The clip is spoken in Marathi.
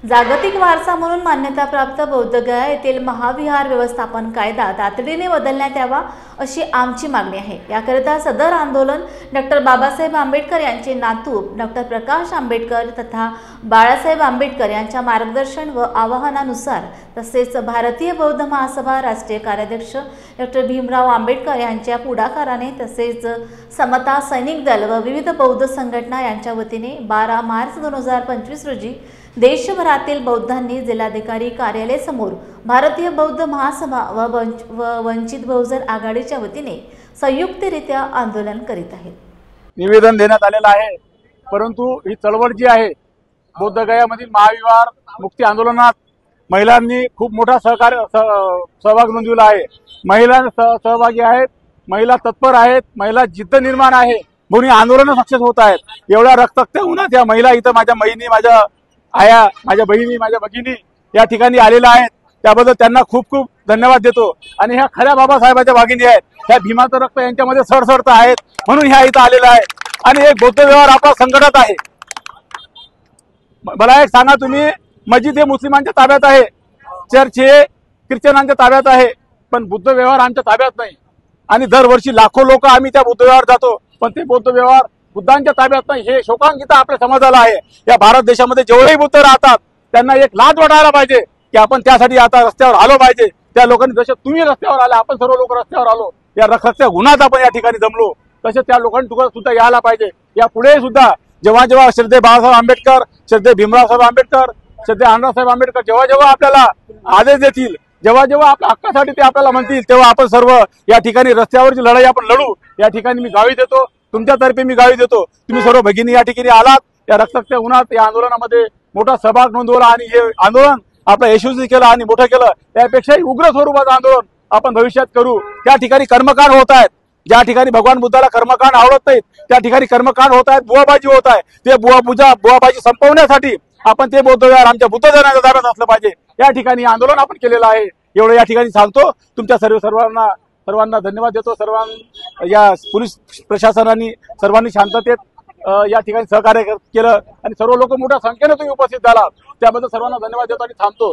जागतिक वारसा म्हणून मान्यता प्राप्त बौद्धगया येथील महाविहार व्यवस्थापन कायदा तातडीने बदलण्यात यावा अशी आमची मागणी आहे। याकरिता सदर आंदोलन डॉक्टर बाबासाहेब आंबेडकर यांचे नातू डॉक्टर प्रकाश आंबेडकर तथा बाळासाहेब आंबेडकर यांच्या मार्गदर्शन व आवाहनानुसार तसेच भारतीय बौद्ध महासभा राष्ट्रीय कार्याध्यक्ष डॉक्टर भीमराव आंबेडकर यांच्या पुढाकाराने तसेच समता सैनिक दल व विविध बौद्ध संघटना यांच्या वतीने 12 मार्च 2025 रोजी देशभरातील बौद्धांनी जिल्हाधिकारी कार्यालय समोर भारतीय बौद्ध महासभा व वंचित बहुजन आघाडीच्या वतीने संयुक्तरित्या आंदोलन करीत आहेत। निवेदन देण्यात आलेलं आहे, परंतु ही चळवळ जी आहे बौद्धगयामधील महाविहार मुक्ती आंदोलनात महिलांनी खूप मोठा सहभाग नोंदवला आहे। महिला सहभागी आहेत, महिला तत्पर आहेत, महिला जिद्द निर्माण आहे म्हणून आंदोलन सक्सेस होत आहेत। एवढ्या रक्तरक्त उन्हात या महिला इथं माझ्या बहिणी, माझ्या आया, माझ्या बहिणी, माझ्या भगिनी या ठिकाणी आलेल्या आहेत, त्याबद्दल त्यांना खूप खूप धन्यवाद देतो। आणि ह्या खऱ्या बाबासाहेबांच्या भगिनी आहेत, ह्या भीमाचं रक्त यांच्यामध्ये सडसडत आहेत म्हणून ह्या इथं आलेल्या आहेत। आणि एक बौद्ध व्यवहार आपला संकटात आहे। मला एक सांगा, तुम्ही मस्जिद हे मुस्लिमांच्या ताब्यात आहे, चर्च हे ख्रिश्चनांच्या ताब्यात आहे, पण बुद्ध व्यवहार आमच्या ताब्यात नाही। आणि दरवर्षी लाखो लोक आम्ही त्या बुद्ध व्यवहार जातो, पण ते बौद्ध व्यवहार बुद्धांच्या ताब्यात नाही। हे शोकांकित आपल्या समाजाला आहे। या भारत देशामध्ये जेवढेही बुद्ध राहतात त्यांना एक लाज वाटायला पाहिजे की आपण त्यासाठी आता रस्त्यावर आलो पाहिजे। त्या लोकांनी जसे तुम्ही रस्त्यावर आले, आपण सर्व लोक रस्त्यावर आलो, या रक्ताच्या गुन्हात आपण या ठिकाणी जमलो, तसे त्या लोकांनी सुद्धा यायला पाहिजे। या पुढे सुद्धा जेव्हा जेव्हा श्रद्धे बाळासाहेब आंबेडकर, श्रद्धे भीमराव आंबेडकर, श्रद्धे अण्णासाहेब आंबेडकर जेव्हा जेव्हा आपल्याला आदेश देतील, जेव्हा जेव्हा आपल्या हक्कासाठी ते आपल्याला म्हणतील, तेव्हा आपण सर्व या ठिकाणी रस्त्यावरची लढाई आपण लढू। या ठिकाणी मी गावी देतो, तुमच्यातर्फे मी गावी देतो। तुम्ही सर्व भगिनी या ठिकाणी आलात, या रक्ताच्या उन्हात या आंदोलनामध्ये मोठा सहभाग नोंदवला आणि हे आंदोलन आपलं यशस्वी केलं आणि मोठं केलं। त्यापेक्षाही उग्र स्वरूपाचं आंदोलन आपण भविष्यात करू। त्या ठिकाणी कर्मकांड होत आहेत, ज्या ठिकाणी भगवान बुद्धाला कर्मकांड आवडत नाहीत त्या ठिकाणी कर्मकांड होत आहेत, बुवाबाजी होत आहे। ते बुवाबाजी संपवण्यासाठी आपण ते बौद्ध व्यवहार आमच्या बुद्ध जनाच्या ताब्यात असलं पाहिजे। या ठिकाणी आंदोलन आपण केलेलं आहे, एवढं या ठिकाणी सांगतो। तुमच्या सर्वांना धन्यवाद देतो। या पोलीस प्रशासनाने सर्वांनी शांततेत या ठिकाणी सहकार्य केलं आणि सर्व लोक मोठ्या संख्येने तुम्ही उपस्थित झाला, त्याबद्दल सर्वांना धन्यवाद देतो आणि थांबतो।